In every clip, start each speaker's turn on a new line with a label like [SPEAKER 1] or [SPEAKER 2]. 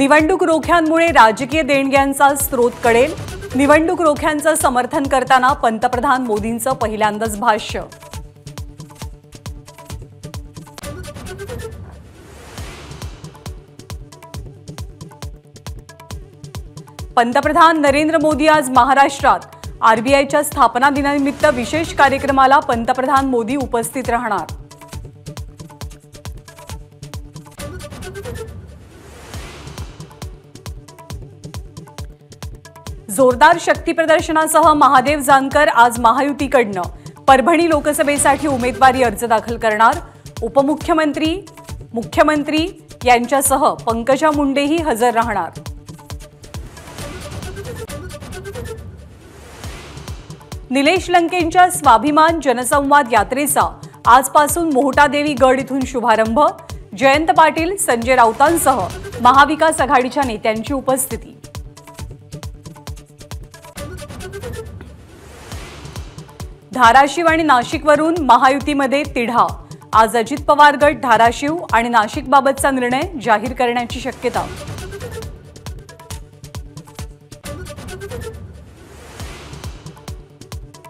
[SPEAKER 1] निवडणूक रोख्यांमुळे राजकीय देणग्यांचा स्रोत कळेल। निवडणूक रोख्यांचं समर्थन करताना पंतप्रधान मोदींचं पहिल्यांदाच भाष्य। पंतप्रधान नरेंद्र मोदी आज महाराष्ट्रात आरबीआयच्या स्थापना दिनानिमित्त विशेष कार्यक्रमाला पंतप्रधान मोदी उपस्थित राहणार। जोरदार शक्ती प्रदर्शनासह महादेव जानकर आज महायुतीकडनं परभणी लोकसभेसाठी उमेदवारी अर्ज दाखल करणार। उपमुख्यमंत्री, मुख्यमंत्री यांच्यासह पंकजा मुंडेही हजर राहणार। निलेश लंकेंच्या स्वाभिमान जनसंवाद यात्रेचा आजपासून मोहटादेवी गड इथून शुभारंभ। जयंत पाटील, संजय राऊतांसह महाविकास आघाडीच्या नेत्यांची उपस्थिती। धाराशिव आणि नाशिकवरून महायुतीमध्ये तिढा। आज अजित पवार गट धाराशिव आणि नाशिकबाबतचा निर्णय जाहीर करण्याची शक्यता।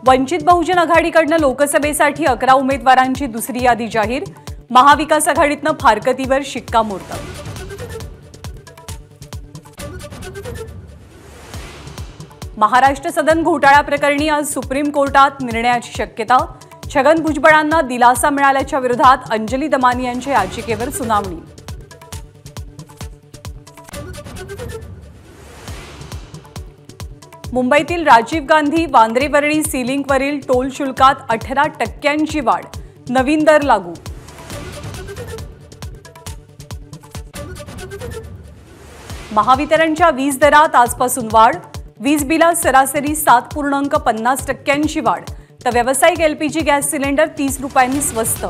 [SPEAKER 1] वंचित बहुजन आघाडीकडनं लोकसभेसाठी 11 उमेदवारांची दुसरी यादी जाहीर। महाविकास आघाडीतनं फारकतीवर शिक्कामोर्तब। महाराष्ट्र सदन घोटाळा प्रकरणी आज सुप्रीम कोर्टात निर्णयाची शक्यता। छगन भुजबळांना दिलासा मिळाल्याच्या विरोधात अंजली दमानी यांच्या याचिकेवर सुनावणी। मुंबईतील राजीव गांधी वांद्रे-वरळी सीलिंकवरील टोल शुल्कात 18% वाढ, नवीन दर लागू। महावितरणच्या वीज दरात आजपासून वाढ। वीज बिलात सरासरी 7.50% वाढ, तर व्यावसायिक एलपीजी गॅस सिलेंडर 30 रुपयांनी स्वस्त।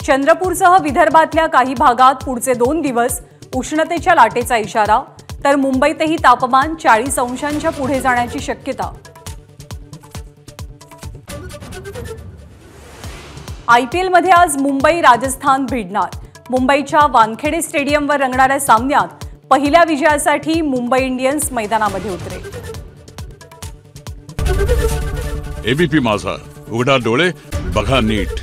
[SPEAKER 1] चंद्रपूरसह विदर्भातल्या काही भागात पुढचे 2 दिवस उष्णतेच्या लाटेचा इशारा, तर मुंबईतही तापमान 40 अंशांच्या पुढे जाण्याची शक्यता। आयपीएलमध्ये आज मुंबई राजस्थान भिडणार। मुंबईच्या वानखेडे स्टेडियमवर रंगणाऱ्या सामन्यात पहिल्या विजयासाठी मुंबई इंडियन्स मैदानामध्ये उतरेल।
[SPEAKER 2] एबीपी माझा, उघडा डोळे बघा नीट।